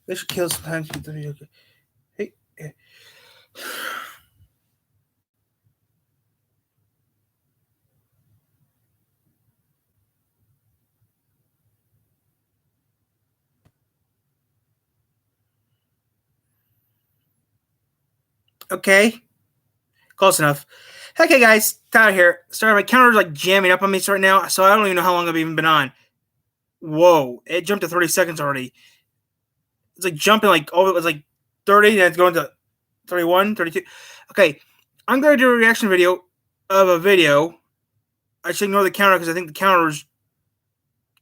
They should kill sometimes. Hey. Okay. Close enough. Okay, guys. Tyler here. Sorry, my counter's like jamming up on me right now, so I don't even know how long I've even been on. Whoa. It jumped to 30 seconds already. It's like jumping like, oh, it was like 30, and it's going to 31, 32. Okay. I'm going to do a reaction video of a video. I should ignore the counter because I think the counter is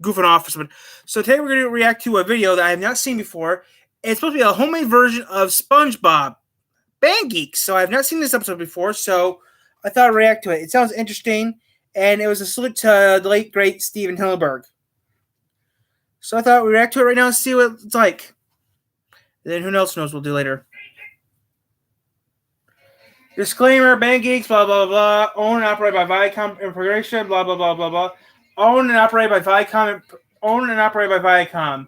goofing off or something. So today we're going to react to a video that I have not seen before. It's supposed to be a homemade version of SpongeBob Band Geeks. So I have not seen this episode before, so I thought I'd react to it. It sounds interesting, and it was a salute to the late, great Steven Hillenburg. So I thought we'd react to it right now and see what it's like. And then who else knows we'll do later. Disclaimer, Band Geeks, blah, blah, blah. Owned and operated by Viacom Integration, blah, blah, blah, blah, blah. Owned and operated by Viacom. Owned and operated by Viacom.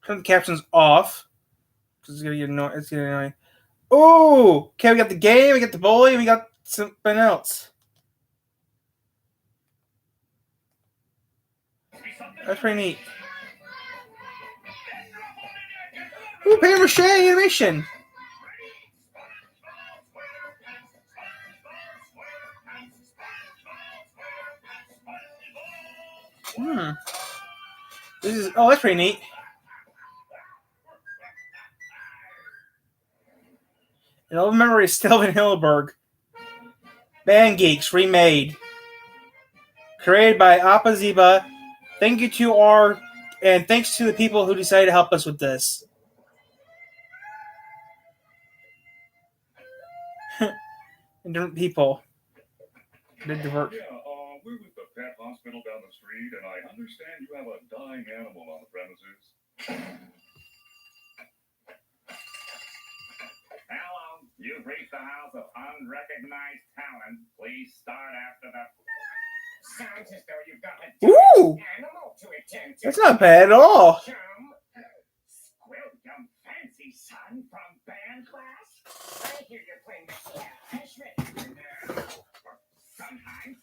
Turn the captions off. It's gonna get annoying. It's getting annoying. Oh, okay. We got the game. We got the bully. We got something else. That's pretty neat. Ooh, paper mache animation. This is that's pretty neat. And all memory is Steven Hillenburg. Band Geeks remade. Created by Appa Ziba. Thank you to and thanks to the people who decided to help us with this. And different people. Did divert. Yeah, we're with the pet hospital down the street, and I understand you have a dying animal on the premises. Hello, you've reached the house of unrecognized talent. Please start after the... Sounds as though you've got a animal to attend to. That's not bad at all. Squiltum fancy son from band class? I hear you're playing the Ashman. Sometimes,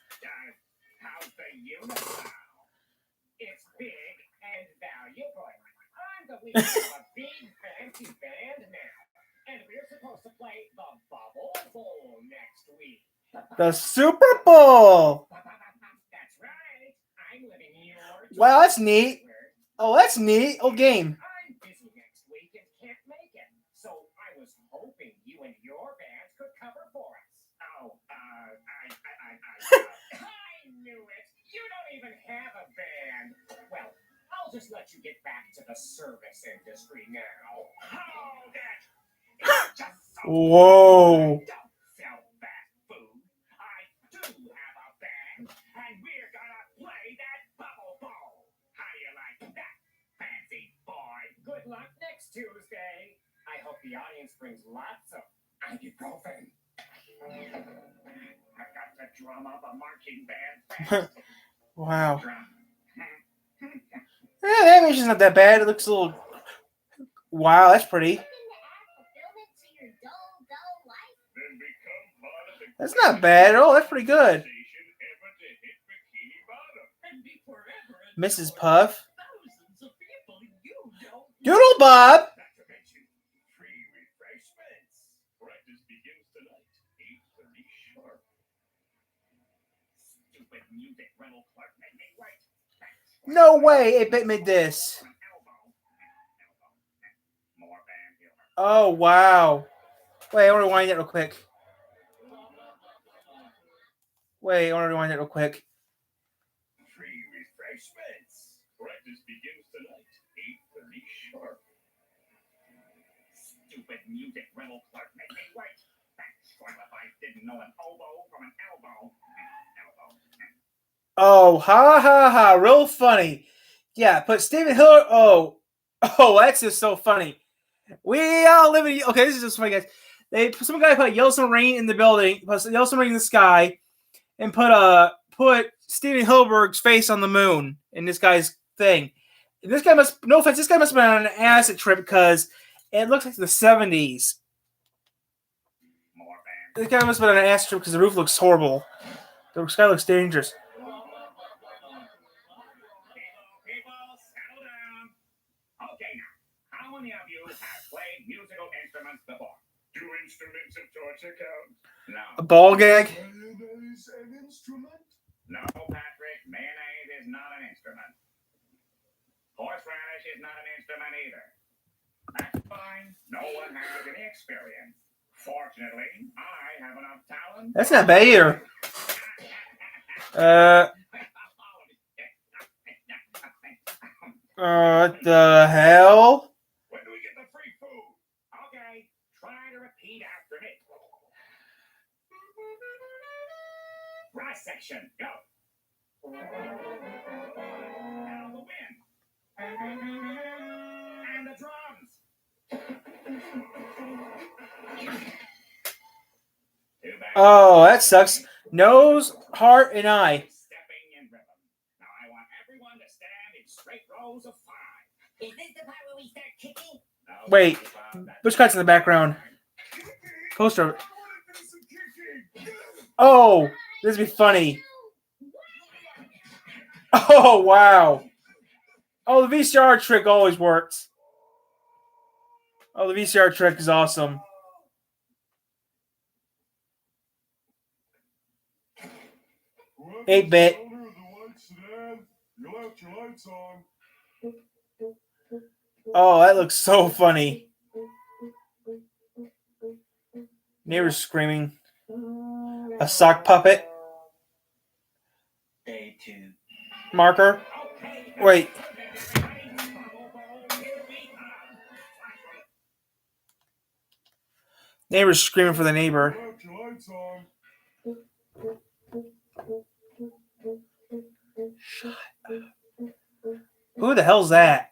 how's the unit now? It's big and valuable. I'm the leader of a big fancy band now. And we're supposed to play the Bubble Bowl next week. The Super Bowl! That's right. I'm living your... Wow, that's neat. Oh, that's neat. Oh, game. I'm busy next week and can't make it. So I was hoping you and your band could cover for us. Oh, I knew it. You don't even have a band. Well, I'll just let you get back to the service industry now. Oh, that... Whoa. Don't sell fast food. I do have a band, and we're gonna play that Bubble Bowl. How do you like that, fancy boy? Good luck next Tuesday. I hope the audience brings lots of ibuprofen. I've got to drum up a marching band. Wow. Yeah, the animation's not that bad. It looks a little... Wow, that's pretty. That's not bad at all. That's pretty good. Mrs. Puff. Doodle Bob. No way it bit me this. Oh, wow. Wait, I want to rewind that real quick. Free refreshments. Practice begins tonight, 8:30 sharp. Stupid music rental clerk, make me wait. know an oboe from an elbow. Oh, ha ha ha! Real funny. Yeah, but Stephen Hiller. Oh, that's just so funny. We all live in. Okay, this is just funny, guys. Some guy put yellow submarine in the building, put yellow submarine in the sky, and put Steven Hilberg's face on the moon in this guy's thing. And this guy must, no offense, this guy must have been on an acid trip because it looks like the 70s. This guy must have been on an acid trip because the roof looks horrible. The sky looks dangerous. Okay, now, how many of you have played musical instruments before? Do instruments of torture count? No. A ball gag? Mayonnaise an instrument? No, Patrick. Mayonnaise is not an instrument. Horseradish is not an instrument either. That's fine. No one has any experience. Fortunately, I have enough talent. That's not bad either. What the hell? When do we get the free food? Okay, try to repeat after me. Brass section, go. Now the wind. And the drums. Oh, that sucks. Nose, heart, and eye. Stepping in rhythm. Now I want everyone to stand in straight rows of 5. Is this the part where we start kicking? No, Wait, which cut's in the background? Poster. Oh, this would be funny. Oh, wow. Oh, the VCR trick always works. Oh, the VCR trick is awesome. Whoever's 8-bit. the owner of the white sedan, you left your lights on. Oh, that looks so funny. Neighbors screaming. A sock puppet. Day 2. Marker. Wait. Neighbors screaming for the neighbor. You left your lights on. Who the hell's that?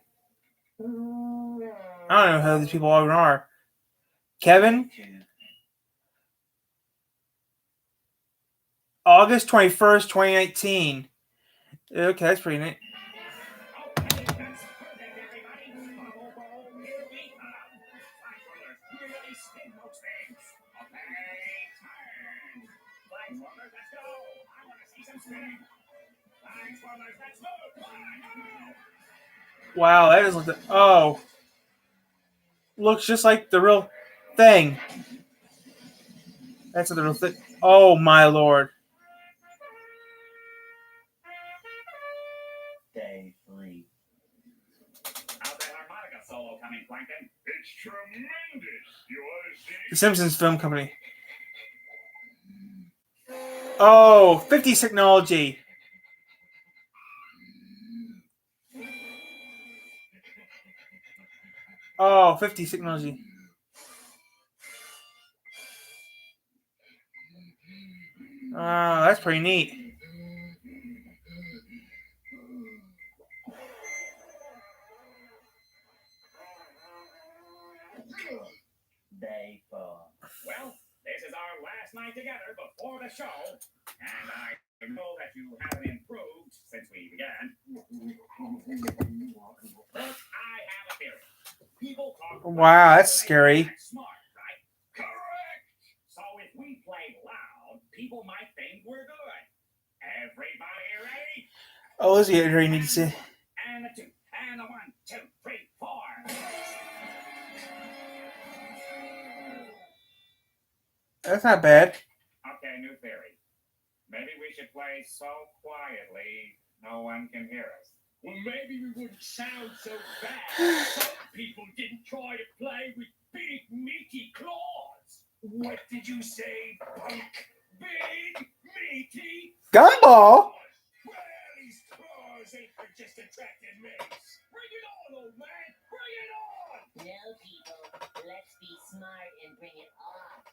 I don't know who these people even are. Kevin? August 21st, 2019. Okay, that's pretty neat. Wow, that is like the, oh. Looks just like the real thing. That's not the real thing. Oh my lord. Day 3. How's that harmonica solo coming, Plankton? It's tremendous. You ought to see. The Simpsons Film Company. Oh, 50s technology. Oh, 50s technology. Oh, that's pretty neat. Day 4. Well, this is our last night together before the show, and I know that you haven't improved since we began. But I have a theory. People talk about Wow, that's scary. that's smart, right? Correct. So if we play loud, people might think we're good. Everybody ready? Oh, is he here? You need to see. And the 2, and the 1, 2, 3, 4. That's not bad. Okay, new theory. Maybe we should play so quietly no one can hear us. Well, maybe we wouldn't sound so bad. Some people didn't try to play with big, meaty claws. What did you say, punk? Big, meaty Gumball? claws. Well, these claws ain't for just attracting mates. Bring it on, old man. Bring it on. No, people. Let's be smart and bring it on.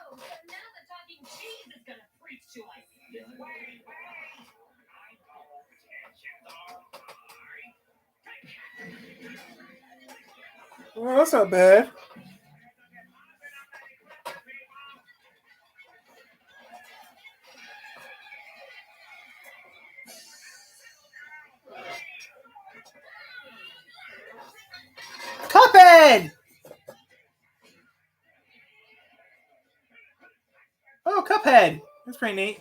Oh, Oh, so now the talking cheese is gonna preach to us. Wait, wait! I know tensions are high. Well, that's not bad. Cuphead! Oh, Cuphead! That's pretty neat.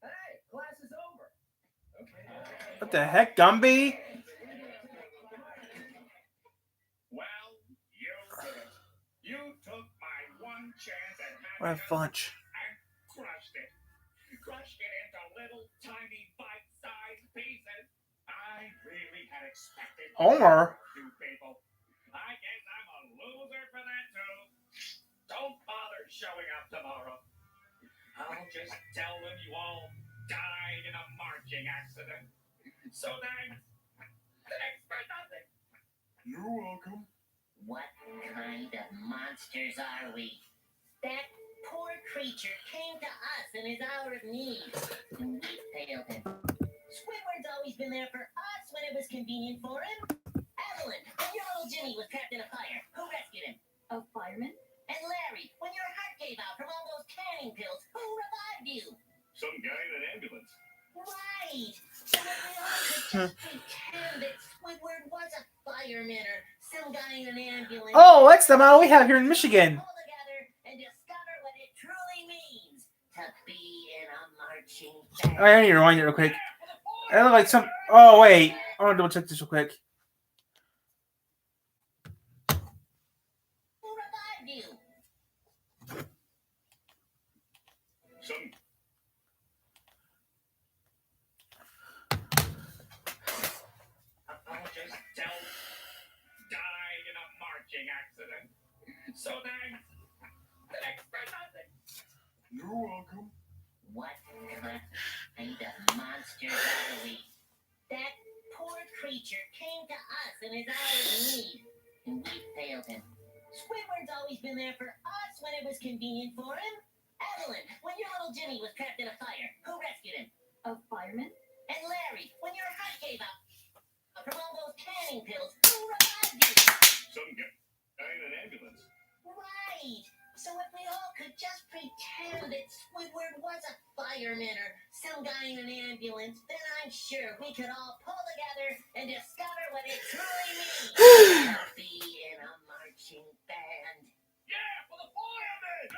Hey, class is over. Okay. What the heck, Gumby? Well, you did it. You took my one chance at What a happiness fudge. and crushed it. Crushed it into little tiny bite-sized pieces. I really had expected Homer? you people. I guess I'm a loser for that too. Don't bother showing up tomorrow. I'll just tell them you all died in a marching accident. So thanks. Thanks for nothing. You're welcome. What kind of monsters are we? That poor creature came to us in his hour of need, and we failed him. Squidward's always been there for us when it was convenient for him. Evelyn, when your little Jimmy was trapped in a fire, who rescued him? A fireman? And Larry, when your heart gave out from all those canning pills, who revived you? Some guy in an ambulance. Right. So if we all could just pretend that Squidward was a fireman or some guy in an ambulance. Oh, that's the model we have here in Michigan. Pull together and discover what it truly means to be in a marching band. I need to rewind it real quick. I look like some. Oh, wait. I want to double check this real quick. Who revived you? Some I'll just tell died in a marching accident. So thanks. Thanks for nothing. You're welcome. What kind of monsters are we? That poor creature came to us in his hour of need, and we failed him. Squidward's always been there for us when it was convenient for him. Evelyn, when your little Jimmy was trapped in a fire, who rescued him? A fireman? And Larry, when your heart gave out from all those canning pills, who revived you? Some guy in an ambulance. Right. So if we all could just pretend that Squidward was a fireman or some guy in an ambulance, then I'm sure we could all pull together and discover what it truly means to be in a marching band. Yeah, for the firemen!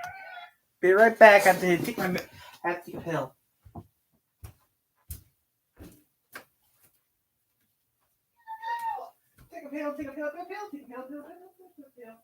Be right back. I have to take a pill. Take a pill, take a pill, take a pill, take a pill, take a pill, take a pill.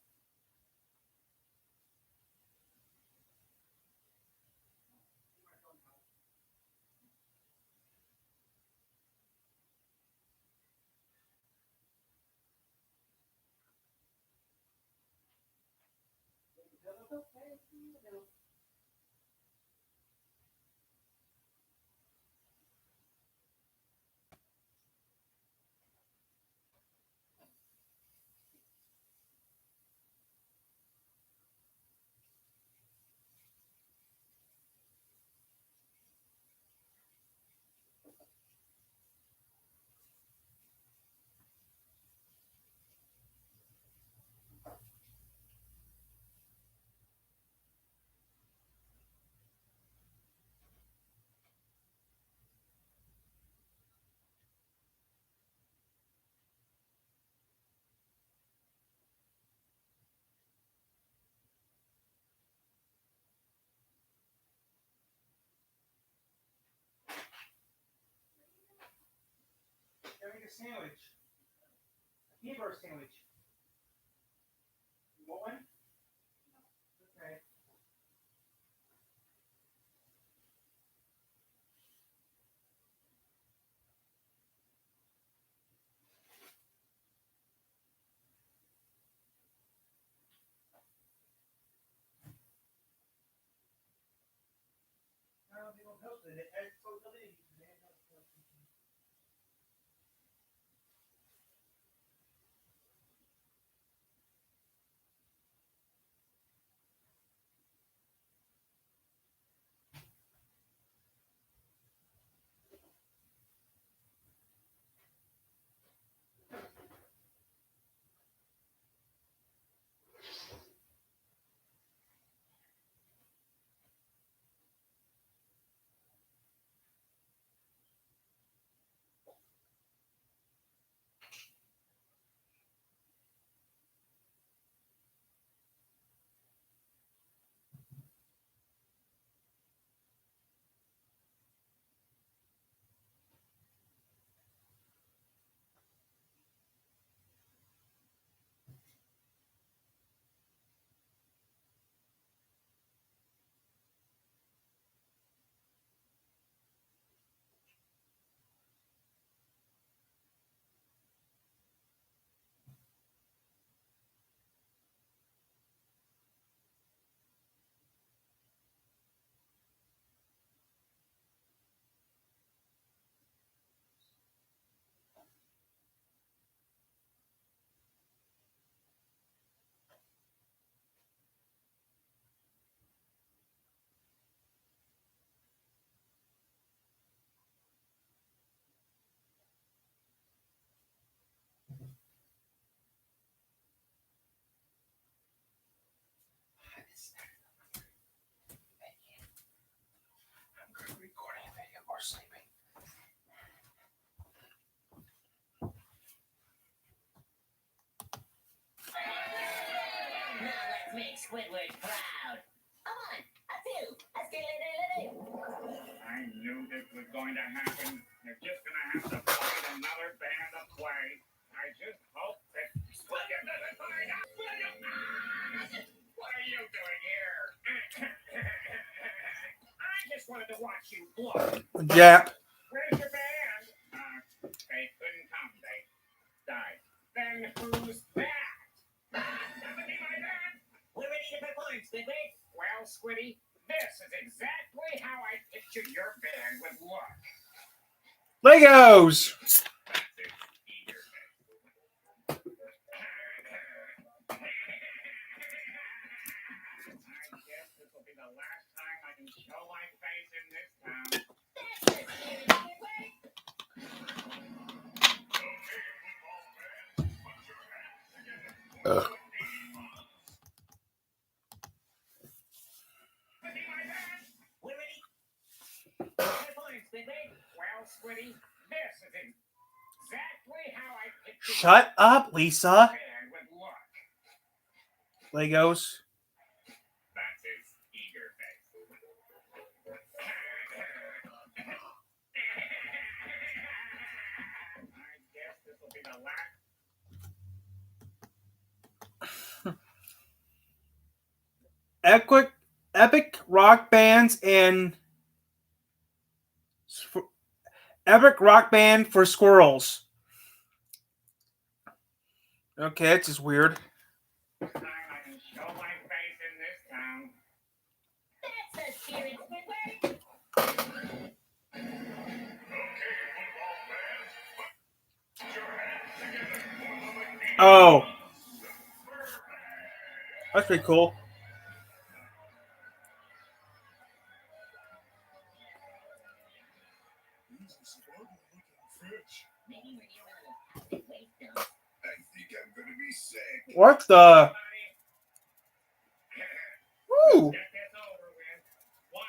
Make a sandwich. A hamburger sandwich. You want one? Okay. I don't know if you want to post it. It's so deleted. I'm recording a video or sleeping. Now let's make Squidward proud. Come on, a two, a skidly. I knew this was going to happen. You're just going to have to find another band to play. I just hope that Squidward doesn't find out. What are you doing here? I just wanted to watch you blow. Jap. Where's your band? They couldn't come. They died. Then who's that? That would be my band. We're ready to perform, Squidward. Well, Squiddy, this is exactly how I pictured your band would look. Legos. That's it. Eager face. I guess this will be the last time I can show my face in this town. That's the spirit, Squidward. Ugh. We're ready to perform, Squidward. Well, Squiddy, this is exactly how I pictured Shut up, Lisa. your band would look. Legos. That's his eager face. I guess this will be the last. Epic rock bands and epic rock band for squirrels. Okay, that's just weird. Time I can show my face in this town. That's the spirit, Squidward. Oh, that's pretty cool. These are sparkly-looking fish. Maybe we're near one of those plastic waste dumps. I think I'm gonna be sick. What the? Everybody, Woo! get this over with. 1,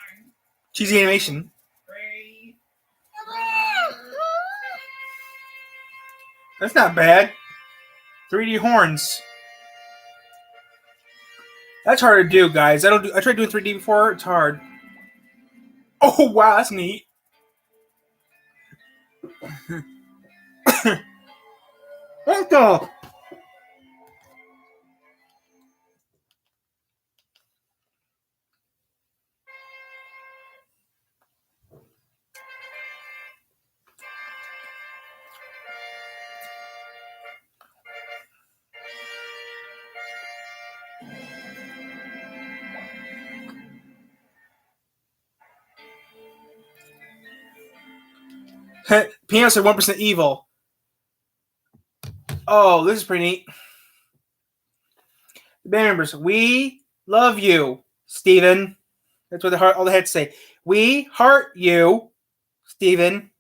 Cheesy animation. 3. That's not bad. 3D horns. That's hard to do, guys. I tried doing 3D before. It's hard. Oh wow, that's neat. What the? Peanuts are 1% evil. Oh, this is pretty neat. The band members, we love you, Steven. That's what all the heads say. We heart you, Steven.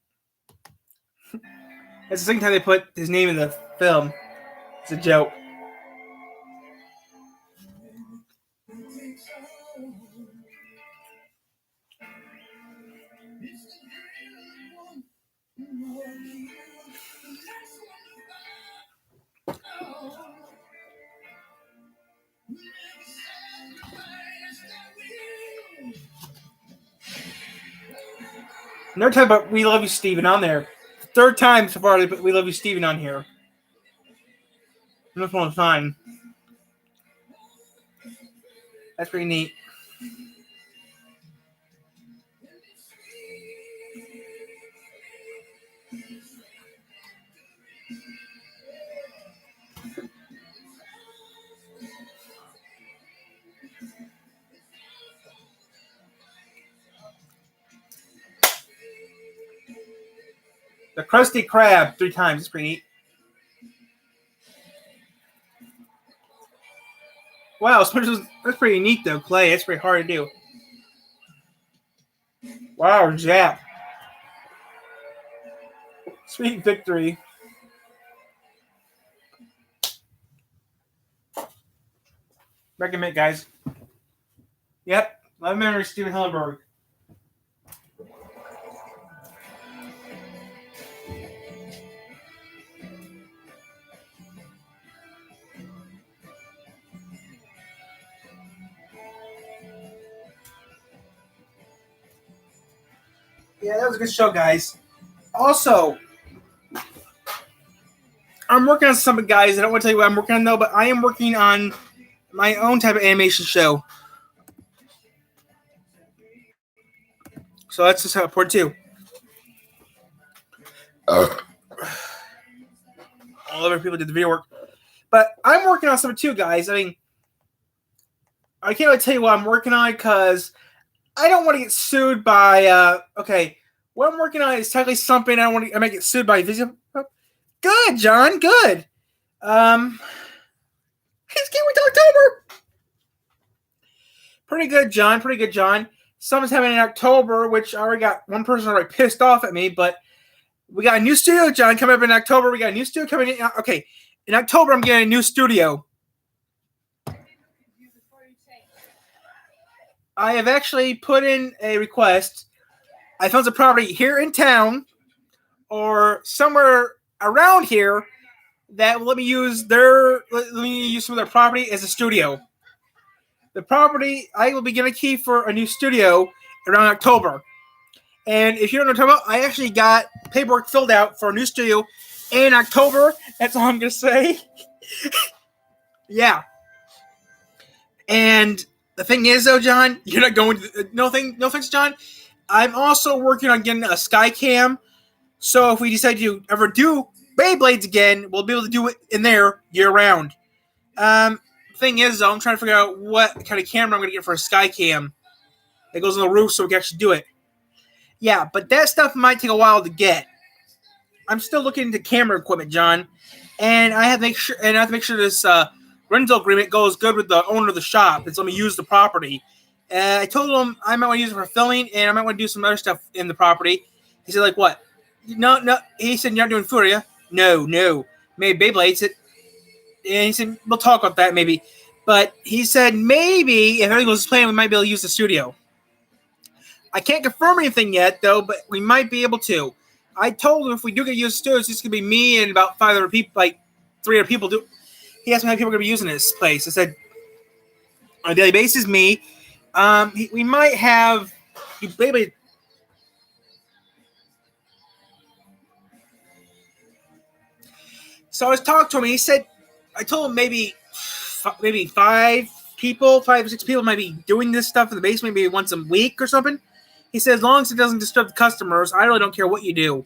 That's the second time they put his name in the film. It's a joke. Another time about We Love You, Steven on there. Third time so far they put We Love You, Steven on here. And this one's fine. That's pretty neat. The Krusty Krab 3 times. It's pretty neat. Wow, that's pretty neat though, Clay. It's pretty hard to do. Wow, Jap. Sweet victory. Recommend, guys. Yep. My memory is Steven Hillenburg. Yeah, that was a good show, guys. Also, I'm working on something, guys. I don't want to tell you what I'm working on, though, but I am working on my own type of animation show. So that's just part 2. All other people did the video work. But I'm working on something too, guys. I mean, I can't really tell you what I'm working on because I don't want to get sued by, okay, what I'm working on is technically something I might get sued by Visa. Good, John, good. He's getting to October. Pretty good, John, pretty good, John. Something's happening in October, which I already got one person already pissed off at me, but we got a new studio, John, coming up in October. We got a new studio coming in. Okay, in October, I'm getting a new studio. I have actually put in a request. I found a property here in town or somewhere around here that will let me use some of their property as a studio. The property, I will be getting a key for a new studio around October. And if you don't know what I'm talking about, I actually got paperwork filled out for a new studio in October. That's all I'm going to say. Yeah. And the thing is, though, John, you're not going to... No thanks, John. I'm also working on getting a sky cam. So if we decide to ever do Beyblades again, we'll be able to do it in there year-round. Thing is, though, I'm trying to figure out what kind of camera I'm going to get for a sky cam that goes on the roof so we can actually do it. Yeah, but that stuff might take a while to get. I'm still looking into camera equipment, John, and I have to make sure this rental agreement goes good with the owner of the shop that's let me use the property. I told him I might want to use it for filming, and I might want to do some other stuff in the property. He said, like, what? No. He said, you're not doing food, are you? No. Maybe Beyblades it. And he said, we'll talk about that maybe. But he said maybe if everything goes to plan, we might be able to use the studio. I can't confirm anything yet, though, but we might be able to. I told him if we do get to use the studio, it's just going to be me and about 5 other people, like 3 other people. He asked me how many people are going to be using this place. I said, on a daily basis, me. We might have... Maybe. So I was talking to him, and he said, I told him maybe 5 or 6 people might be doing this stuff in the basement maybe once a week or something. He said, as long as it doesn't disturb the customers, I really don't care what you do.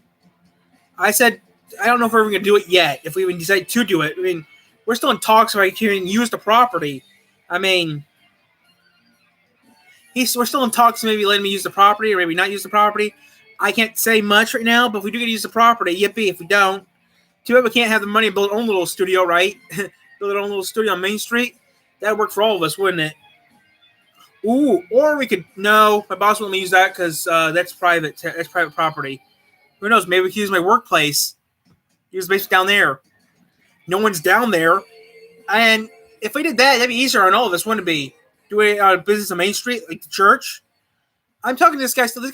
I said, I don't know if we're even going to do it yet, if we even decide to do it. I mean, we're still in talks about can use the property. I mean, we're still in talks maybe letting me use the property or maybe not use the property. I can't say much right now, but if we do get to use the property, yippee. If we don't, too bad we can't have the money to build our own little studio, right? Build our own little studio on Main Street. That would work for all of us, wouldn't it? Ooh, or we could... No, my boss won't let me use that because that's private. That's private property. Who knows? Maybe we could use my workplace. Use the basement down there. No one's down there. And if we did that, that'd be easier on all of us, wouldn't it be? Doing business on Main Street, like the church. I'm talking to this guy. This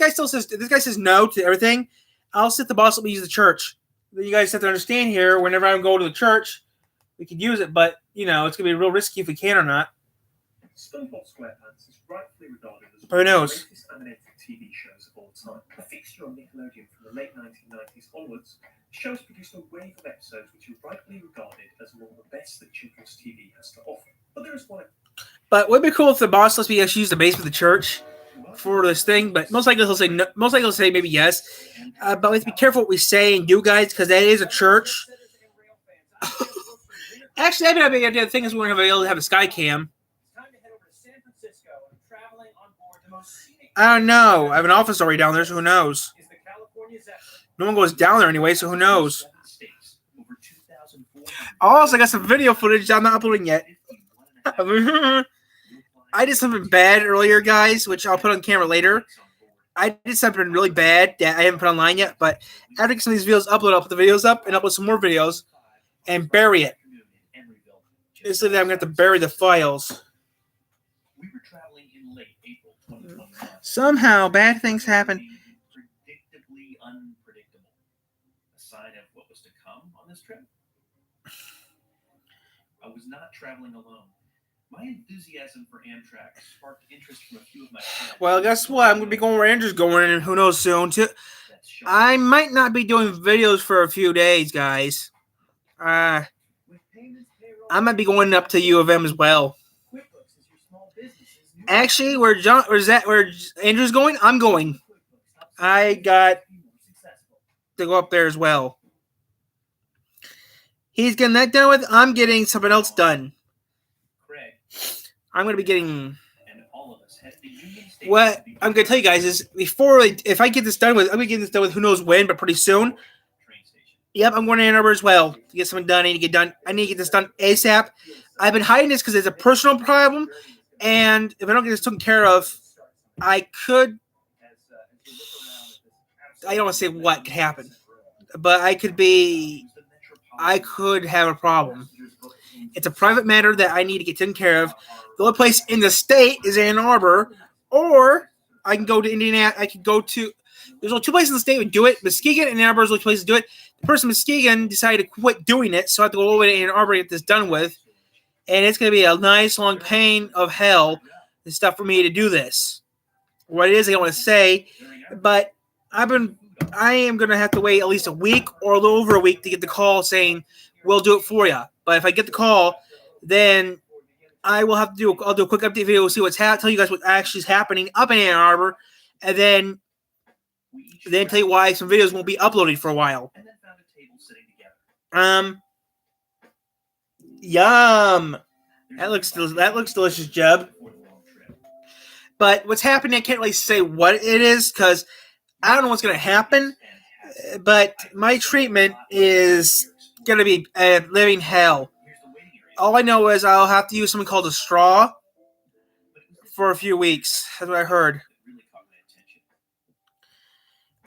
guy says no to everything. I'll sit the boss let me use the church. Then you guys have to understand here, whenever I go to the church, we could use it, but, you know, it's going to be real risky if we can or not. SpongeBob SquarePants is rightfully regarded as Who knows? one of the greatest animated TV shows of all time. A fixture on Nickelodeon from the late 1990s onwards, the show's produced a wave of episodes which are rightfully regarded as among the best that children's TV has to offer. But there is one. But would it be cool if the boss lets me actually use the basement of the church for this thing? But most likely he'll say no, most likely he'll say maybe yes. But we have to be careful what we say and do, guys, because that is a church. Actually, that'd be a big idea. The thing is, we're going to be able to have a sky cam. I don't know. I have an office already down there, so who knows? No one goes down there anyway, so who knows? Also, I got some video footage I'm not uploading yet. I did something bad earlier, guys, which I'll put on camera later. I did something really bad that I haven't put online yet, but after I get some of these videos uploaded, I'll put the videos up and upload some more videos and bury it. Basically, I'm going to have to bury the files. We were traveling in late Somehow, bad things happen. Predictably unpredictable. A sign of what was to come on this trip? I was not traveling alone. My enthusiasm for Amtrak sparked interest from a few of my friends. Well, guess what? I'm going to be going where Andrew's going, and who knows soon, too. I might not be doing videos for a few days, guys. I might be going up to U of M as well. Actually, where Andrew's going, I'm going. I got to go up there as well. He's getting that done with. I'm getting something else done. I'm going to be getting. What I'm going to tell you guys is if I get this done with, I'm going to get this done with who knows when, but pretty soon. Yep, I'm going to Ann Arbor as well to get something done. I need to get done. I need to get this done ASAP. I've been hiding this because it's a personal problem, and if I don't get this taken care of, I could. I don't want to say what could happen, but I could have a problem. It's a private matter that I need to get taken care of. The only place in the state is Ann Arbor, or I can go to Indiana. I could go to. There's only two places in the state that do it. Muskegon and Ann Arbor is the only places to do it. The person in Muskegon decided to quit doing it, so I have to go all the way to Ann Arbor to get this done with. And it's going to be a nice long pain of hell and stuff for me to do this. What it is, I don't want to say, but I am going to have to wait at least a week or a little over a week to get the call saying we'll do it for you. But if I get the call, then I will have to I'll do a quick update video, see what's tell you guys what actually is happening up in Ann Arbor, and then tell you why some videos won't be uploaded for a while. Yum. That looks delicious, Jeb. But what's happening, I can't really say what it is because I don't know what's going to happen. But my treatment is going to be living hell. All I know is I'll have to use something called a straw for a few weeks. That's what I heard.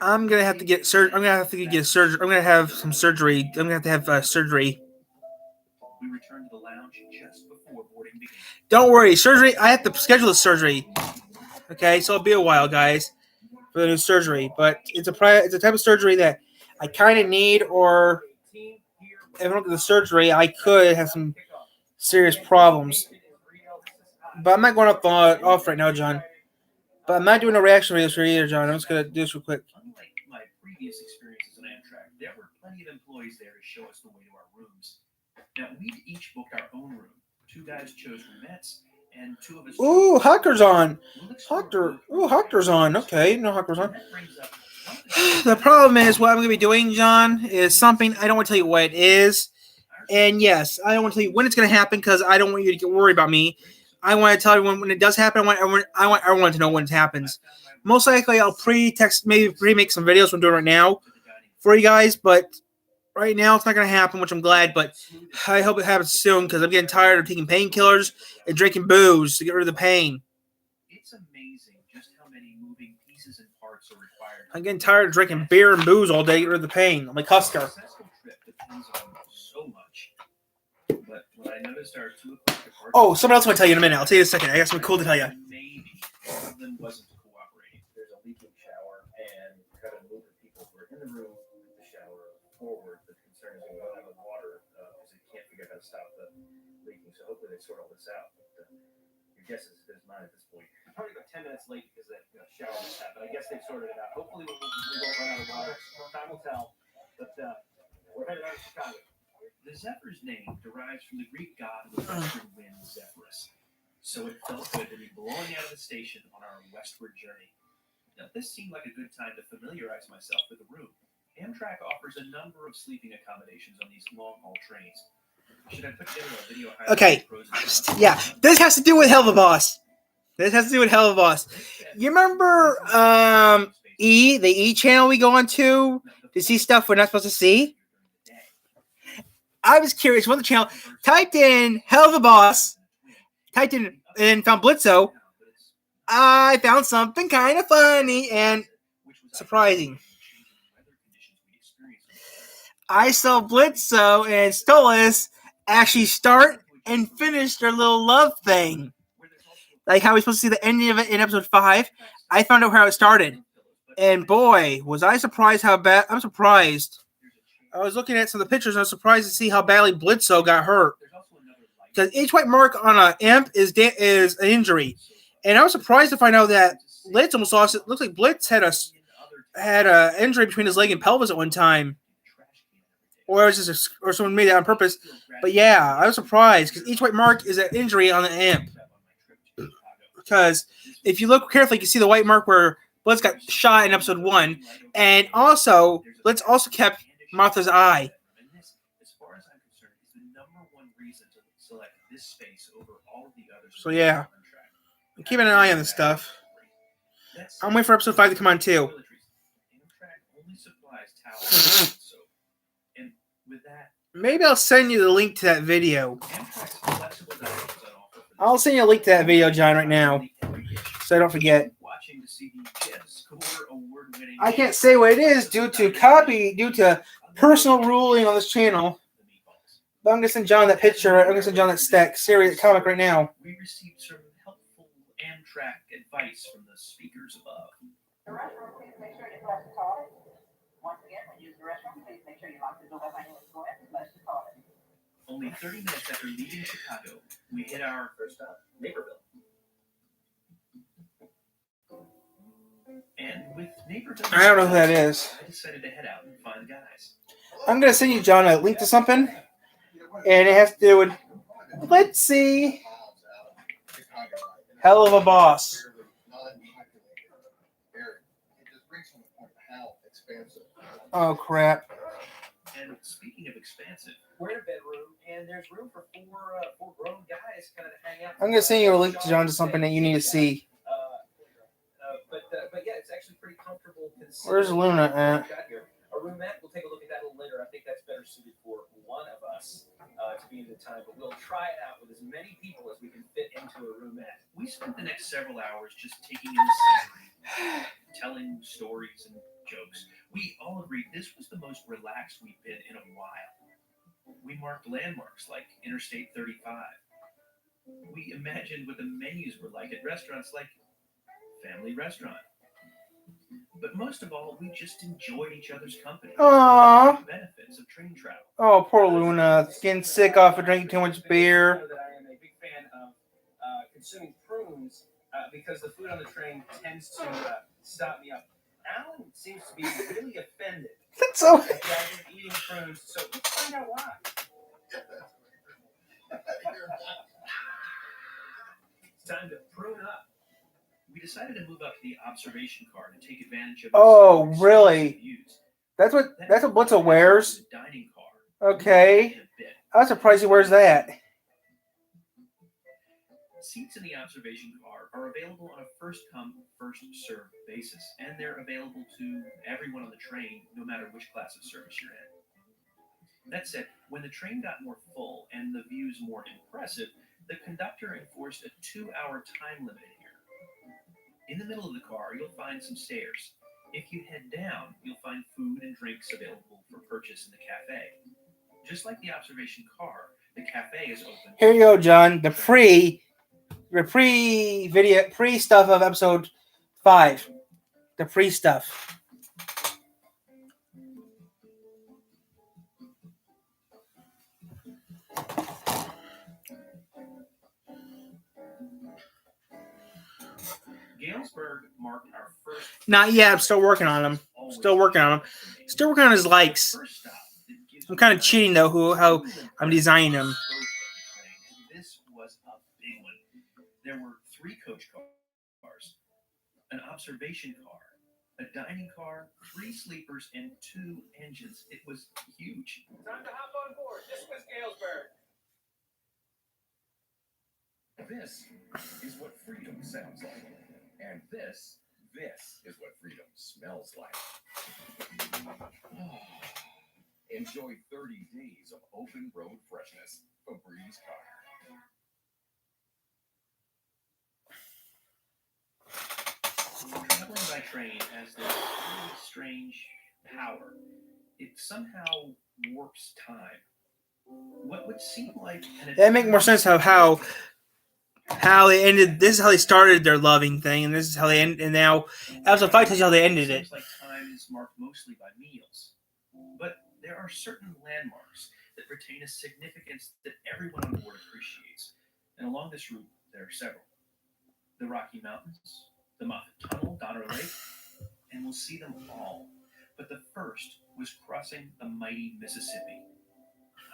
I'm gonna have to get surgery. I'm gonna have to get surgery. I'm gonna have some surgery. I'm gonna have surgery. We returned to the lounge just before boarding began. Don't worry, surgery. I have to schedule the surgery. Okay, so it'll be a while, guys, for the new surgery. But it's a type of surgery that I kind of need, or if I don't get the surgery, I could have some serious problems. But I'm not going off right now, John. But I'm not doing a reaction videos for either, John. I'm just gonna do this real quick. Unlike my previous experiences on Amtrak, there were plenty of employees there to show us the way to our rooms. Now we'd each booked our own room. Two guys chose roomettes, and two of us. Ooh, Hawker's on. Hawker's on. Okay, no Hawker's on. The problem is what I'm gonna be doing, John, is something I don't want to tell you what it is. And yes, I don't want to tell you when it's gonna happen because I don't want you to get worried about me. I want to tell you when it does happen. I want everyone to know when it happens. Most likely, I'll pre-make some videos I'm doing right now for you guys. But right now, it's not going to happen, which I'm glad. But I hope it happens soon because I'm getting tired of taking painkillers and drinking booze to get rid of the pain. It's amazing just how many moving pieces and parts are required. I'm getting tired of drinking beer and booze all day to get rid of the pain. I'm like Husker. Oh, someone else want to tell you in a minute. I'll tell you in a second. I got something cool to tell you. Maybe one of them wasn't cooperating. There's a leaking shower, and try to move the people who are in the room with the shower forward. The concern is we don't have the water because they can't figure out how to stop the leaking. So hopefully they sort all this out. But your guess is as good as mine at this point. I'm probably about 10 minutes late because that shower mishap, but I guess they've sorted it out. Hopefully we won't run out of water. Time will tell. But we're headed out of Chicago. The Zephyr's name derives from the Greek god of the western wind, Zephyrus. So it felt good to be blowing out of the station on our westward journey. Now, this seemed like a good time to familiarize myself with the room. Amtrak offers a number of sleeping accommodations on these long-haul trains. Should I put together a video? Okay, yeah, this has to do with Hell of a Boss. You remember the E channel we go on to see stuff we're not supposed to see? I was curious. Went to the channel, typed in Hell of a Boss, typed in and found Blitzo. I found something kind of funny and surprising. I saw Blitzo and Stolas actually start and finish their little love thing. like how we're supposed to see the ending of it in episode 5. I found out how it started, and boy, was I surprised how bad. I'm surprised. I was looking at some of the pictures, and I was surprised to see how badly Blitzo got hurt. Because each white mark on an imp is an injury, and I was surprised to find out that Blitz almost lost it. Looks like Blitz had a injury between his leg and pelvis at one time, or it was just or someone made it on purpose. But yeah, I was surprised because each white mark is an injury on the imp. Because if you look carefully, you can see the white mark where Blitz got shot in episode 1, and also Blitz also kept Martha's eye. So yeah, I'm keeping an eye on this stuff. I'm waiting for episode 5 to come on too. Maybe I'll send you the link to that video. I'll send you a link to that video, John, right now, so I don't forget. I can't say what it is due to personal ruling on this channel. But I'm gonna send John that picture. I'm gonna send John that series comic right now. We received some helpful Amtrak advice from the speakers above. The restroom, please make sure you flush the toilet. Once again, when you use the restroom, please make sure you lock the door behind you and go ahead and flush the toilet. Only 30 minutes after leaving Chicago, we hit our first stop, Naperville. And with Naperville, I don't know who that is. I decided to head out and find the guys. I'm gonna send you, John, a link to something, and it has to do with. Let's see. Hell of a boss. Oh crap. And speaking of expansive, we're in a bedroom, and there's room for four grown guys kind of to hang out. I'm gonna send you a link, John, to something that you need to see. But yeah, it's actually pretty comfortable. Where's Luna at? A roomette, we'll take a look at that a little later. I think that's better suited for one of us to be in the time, but we'll try it out with as many people as we can fit into a roomette. We spent the next several hours just taking in the scenery, telling stories and jokes. We all agreed this was the most relaxed we've been in a while. We marked landmarks like Interstate 35. We imagined what the menus were like at restaurants like Family Restaurant. But most of all, we just enjoyed each other's company. Aww. The benefits of train travel. Oh, poor Luna. Getting sick off of drinking too much beer. I am a big fan of consuming prunes because the food on the train tends to stop me up. Alan seems to be really offended. That's so. That I'm eating prunes, so let's find out why. It's time to prune up. We decided to move up to the observation car to take advantage of. Oh, really? That's what Blitzo wears. Dining car. Okay. I was surprised he wears that. Seats in the observation car are available on a first-come, first-served basis, and they're available to everyone on the train, no matter which class of service you're in. That said, when the train got more full and the views more impressive, the conductor enforced a 2-hour time limit here. In the middle of the car, you'll find some stairs. If you head down, you'll find food and drinks available for purchase in the cafe. Just like the observation car, the cafe is open. Here you go, John. The pre stuff of episode 5. The pre stuff. Galesburg marked our first. Not yet. I'm still working on him. Still working on him. Still working on his likes. I'm kind of cheating though. How I'm designing him. This was a big one. There were 3 coach cars, an observation car, a dining car, 3 sleepers, and 2 engines. It was huge. Time to hop on board. This was Galesburg. This is what freedom sounds like. And this is what freedom smells like. Enjoy 30 days of open road freshness from Breeze Car. Traveling by train has this really strange power. It somehow warps time. What would seem like That make more sense of how how they ended. This is how they started their loving thing, and this is how they end. And now, episode 5 tells you how they ended it. Seems like time is marked mostly by meals, but there are certain landmarks that retain a significance that everyone on board appreciates. And along this route, there are several: the Rocky Mountains, the Moffat Tunnel, Donner Lake, and we'll see them all. But the first was crossing the mighty Mississippi.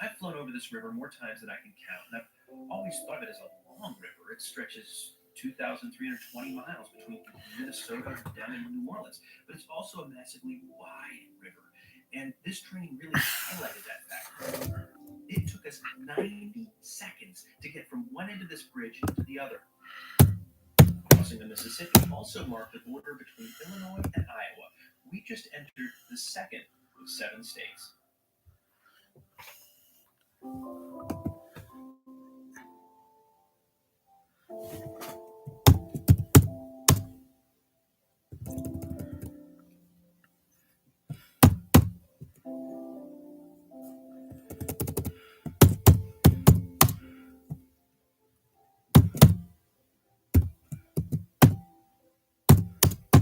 I've flown over this river more times than I can count, and I've always thought of it as a long river. It stretches 2,320 miles between Minnesota down into New Orleans, but it's also a massively wide river, and this training really highlighted that fact. It took us 90 seconds to get from one end of this bridge to the other. Crossing the Mississippi also marked the border between Illinois and Iowa. We just entered the second of 7 states.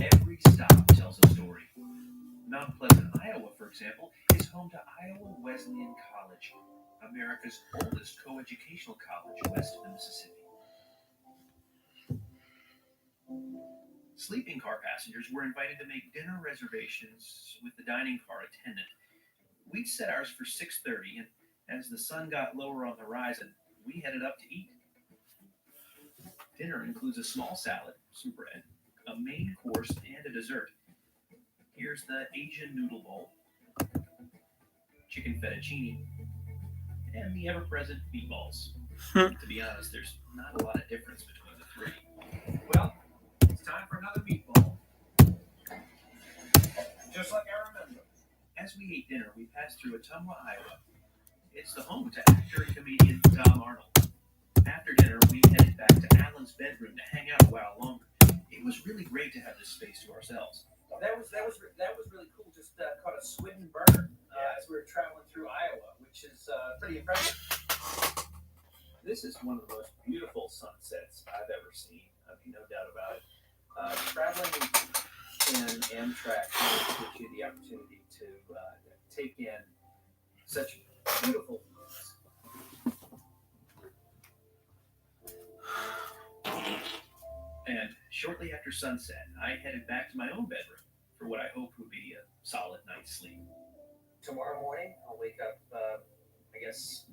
Every stop tells a story. Mount Pleasant, Iowa, for example, is home to Iowa Wesleyan College, America's oldest coeducational college west of the Mississippi. Sleeping car passengers were invited to make dinner reservations with the dining car attendant. We'd set ours for 6:30, and as the sun got lower on the horizon, we headed up to eat. Dinner includes a small salad, some bread, a main course, and a dessert. Here's the Asian noodle bowl, chicken fettuccine, and the ever-present meatballs. To be honest, there's not a lot of difference between the three. Well, it's time for another meatball. Just like I remember. As we ate dinner, we passed through Ottumwa, Iowa. It's the home to actor and comedian Tom Arnold. After dinner, we headed back to Alan's bedroom to hang out a while longer. It was really great to have this space to ourselves. That was really cool. Just caught a Swidden burner as we were traveling through Iowa, which is pretty impressive. This is one of the most beautiful sunsets I've ever seen. I mean, no doubt about it. Traveling in Amtrak really gives you the opportunity to take in such beautiful things. And shortly after sunset, I headed back to my own bedroom for what I hoped would be a solid night's sleep. Tomorrow morning, I'll wake up, I guess,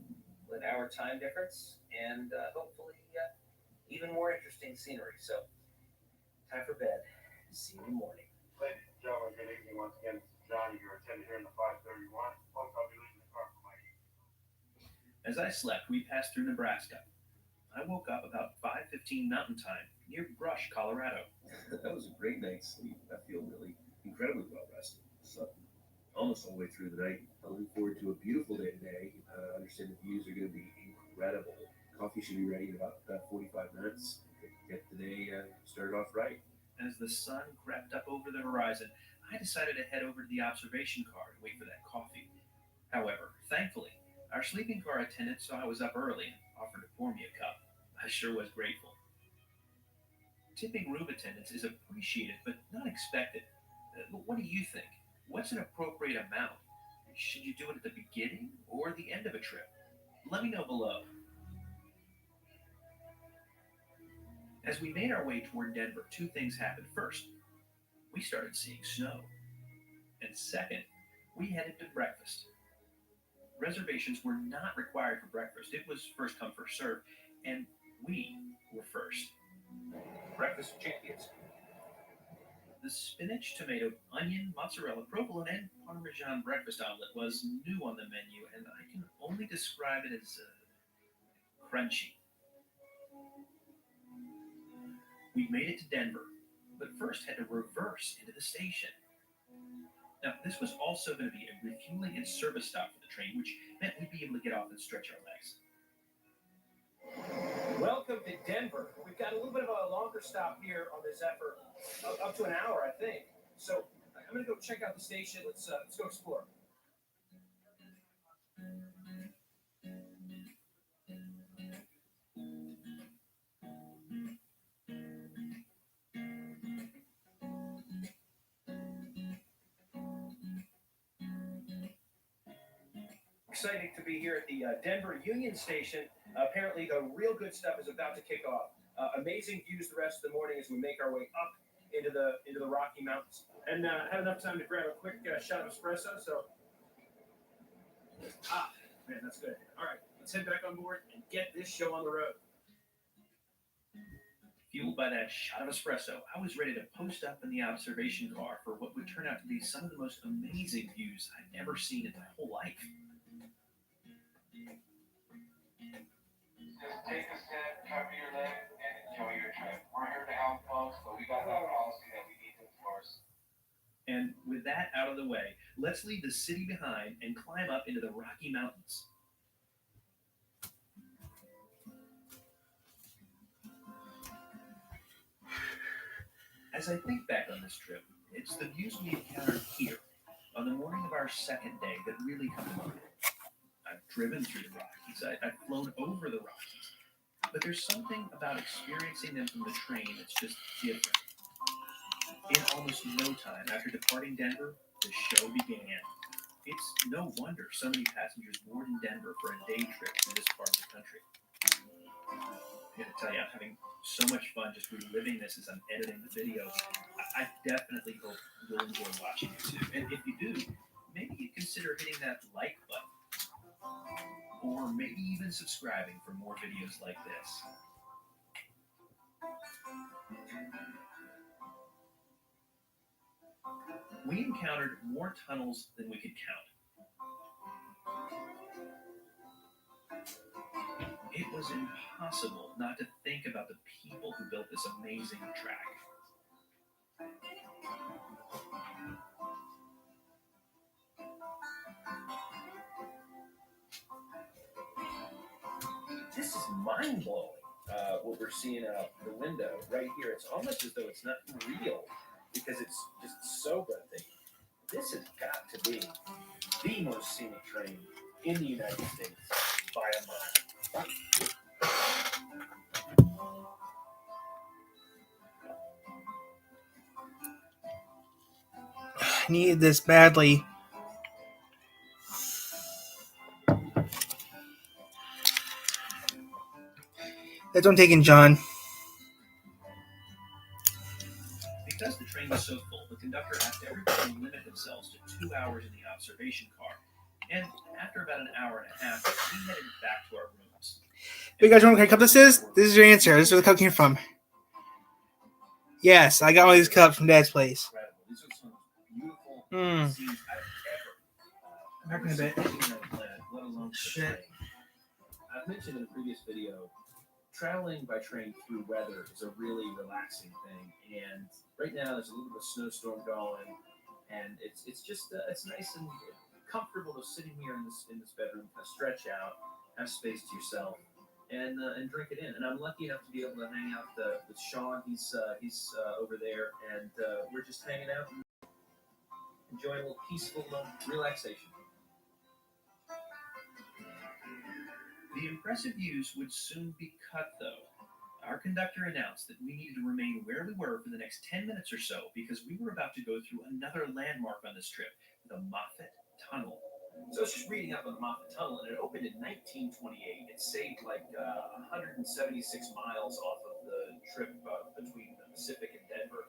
with an hour time difference, and hopefully even more interesting scenery. So, time for bed. See you in the morning. Ladies and gentlemen, good evening. Once again, this is Johnny, your attendant here in the 531. Folks, I'll be leaving the car for my evening. As I slept, we passed through Nebraska. I woke up about 5:15 Mountain Time near Brush, Colorado. That was a great night's sleep. I feel really incredibly well rested. Slept almost all the way through the night. I look forward to a beautiful day today. I understand the views are going to be incredible. Coffee should be ready in about 45 minutes. Get the day started off right. As the sun crept up over the horizon, I decided to head over to the observation car and wait for that coffee. However, thankfully, our sleeping car attendant saw I was up early and offered to pour me a cup. I sure was grateful. Tipping room attendants is appreciated but not expected. What do you think? What's an appropriate amount? Should you do it at the beginning or the end of a trip? Let me know below. As we made our way toward Denver, 2 things happened. First, we started seeing snow. And second, we headed to breakfast. Reservations were not required for breakfast. It was first come, first served, and we were first. Breakfast champions. The spinach, tomato, onion, mozzarella, provolone, and Parmesan breakfast omelet was new on the menu, and I can only describe it as crunchy. We made it to Denver, but first had to reverse into the station. Now, this was also going to be a refueling and service stop for the train, which meant we'd be able to get off and stretch our legs. Welcome to Denver. We've got a little bit of a longer stop here on this effort, up to an hour, I think. So I'm going to go check out the station. Let's go explore. Excited to be here at the Denver Union Station. Apparently, the real good stuff is about to kick off. Amazing views the rest of the morning as we make our way up into the Rocky Mountains. And had enough time to grab a quick shot of espresso. So, man, that's good. All right, let's head back on board and get this show on the road. Fueled by that shot of espresso, I was ready to post up in the observation car for what would turn out to be some of the most amazing views I've ever seen in my whole life. Just take a sip, cover your lips, and enjoy your trip. We're here to help folks, but we got that policy that we need to enforce. And with that out of the way, let's leave the city behind and climb up into the Rocky Mountains. As I think back on this trip, it's the views we encountered here on the morning of our second day that really come to mind. I've driven through the Rockies, I've flown over the Rockies, but there's something about experiencing them from the train that's just different. In almost no time after departing Denver, the show began. It's no wonder so many passengers board in Denver for a day trip through this part of the country. I gotta tell you, I'm having so much fun just reliving this as I'm editing the video. I definitely hope you'll enjoy watching it too. And if you do, maybe you consider hitting that like button. Or maybe even subscribing for more videos like this. We encountered more tunnels than we could count. It was impossible not to think about the people who built this amazing track. This is mind-blowing, what we're seeing out the window right here. It's almost as though it's not real because it's just so breathtaking. This has got to be the most scenic train in the United States by a mile. I needed this badly. That's what I'm taking, John. Because the train was so full, the conductor asked everybody to limit themselves to 2 hours in the observation car. And after about an hour and a half, we headed back to our rooms. You guys remember what kind of cup this is? This is your answer. This is where the cup came from. Yes, I got one of these cups from Dad's place. These are some beautiful scenes I've ever Back in a bit. let alone Shit. I've mentioned in a previous video, traveling by train through weather is a really relaxing thing. And right now there's a little bit of a snowstorm going, and it's just it's nice and comfortable to sitting here in this bedroom, kind of stretch out, have space to yourself, and drink it in. And I'm lucky enough to be able to hang out with Sean. He's over there, and we're just hanging out and enjoying a little peaceful relaxation. The impressive views would soon be cut, though. Our conductor announced that we needed to remain where we were for the next 10 minutes or so because we were about to go through another landmark on this trip, the Moffat Tunnel. So I was just reading up on the Moffat Tunnel, and it opened in 1928. It saved like 176 miles off of the trip between the Pacific and Denver,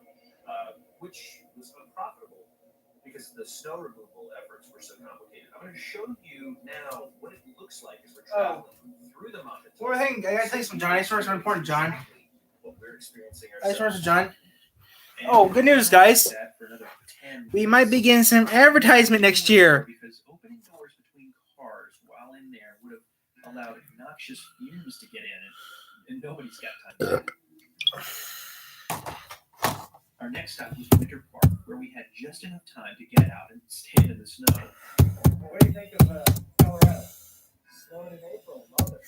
which was unprofitable because the snow removal efforts were so complicated. I'm going to show you now what it looks like as we're traveling through the Moffat Tunnel. Well, hang, I gotta tell you something, John. I just remember something important, John. What we're experiencing I just remember ourselves. something, John. Oh, good news, guys. We might be getting some advertisement next year. Because opening doors between cars while in there would have allowed obnoxious fumes to get in, and nobody's got time for that. Our next stop was Winter Park, where we had just enough time to get out and stand in the snow. What do you think of Colorado? Snowed in April, love it.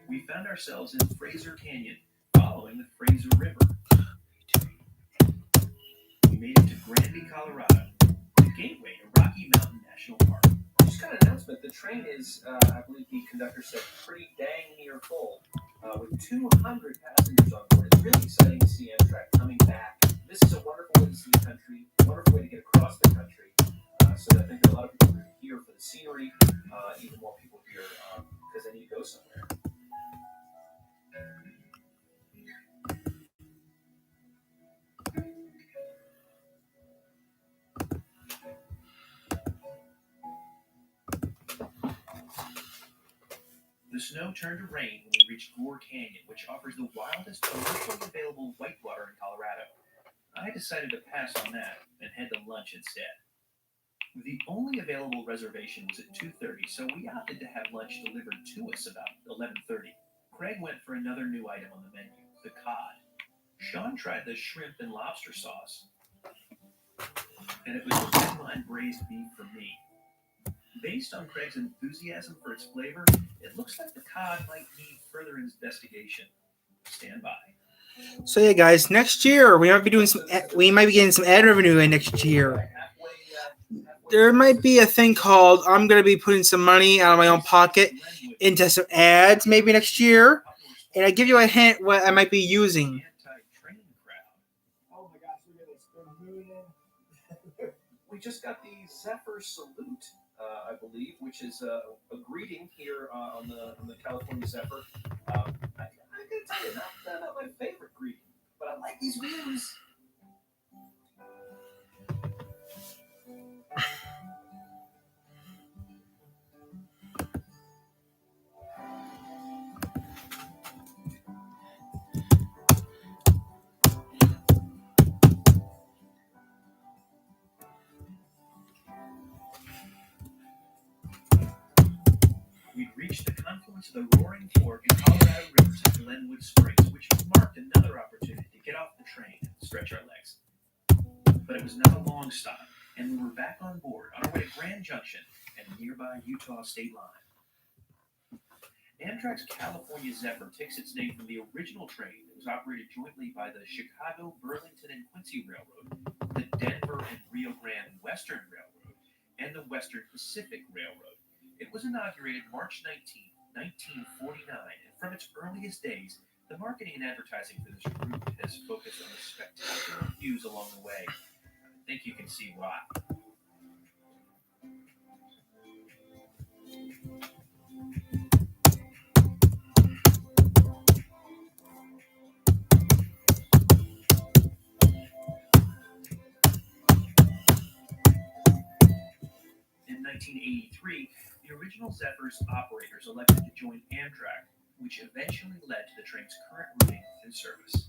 We found ourselves in Fraser Canyon, following the Fraser River. We made it to Granby, Colorado, the gateway to Rocky Mountain National Park. Just got an announcement. The train is, I believe the conductor said, pretty dang near full. with 200 passengers on board. It's really exciting to see Amtrak coming back. This is a wonderful way to see the country, a wonderful way to get across the country. So I think there are a lot of people who are here for the scenery, even more people here because they need to go somewhere. The snow turned to rain when we reached Gore Canyon, which offers the wildest commercially available whitewater in Colorado. I decided to pass on that and head to lunch instead. The only available reservation was at 2:30, so we opted to have lunch delivered to us about 11:30. Craig went for another new item on the menu, the cod. Sean tried the shrimp and lobster sauce, and it was the red line braised beef for me. Based on Craig's enthusiasm for its flavor, it looks like the cod might need further investigation. Stand by. So yeah, guys, next year we might be doing some. We might be getting some ad revenue in next year. There might be a thing called I'm going to be putting some money out of my own pocket into some ads maybe next year, and I give you a hint what I might be using. Oh my gosh, look at this. They're moving. We just got the Zephyr Salute, I believe, which is a greeting here on the California Zephyr. I gotta tell you, not my favorite greeting, but I like these views. We'd reached the confluence of the Roaring Fork and Colorado Rivers at Glenwood Springs, which marked another opportunity to get off the train and stretch our legs. But it was not a long stop, and we were back on board on our way to Grand Junction and the nearby Utah state line. Amtrak's California Zephyr takes its name from the original train that was operated jointly by the Chicago, Burlington, and Quincy Railroad, the Denver and Rio Grande Western Railroad, and the Western Pacific Railroad. It was inaugurated March 19, 1949, and from its earliest days, the marketing and advertising for this route has focused on the spectacular views along the way. I think you can see why. In 1983, the original Zephyr's operators elected to join Amtrak, which eventually led to the train's current routing and service.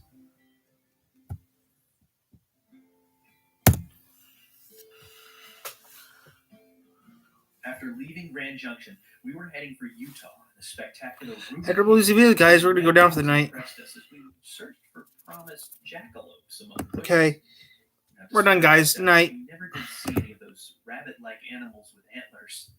After leaving Grand Junction, we were heading for Utah, the spectacular route. After these videos, guys, we're gonna go down for the night. As we searched for promised jackalopes among the bushes. Okay, we're done, guys. Good night. We never did see any of those rabbit-like animals with antlers.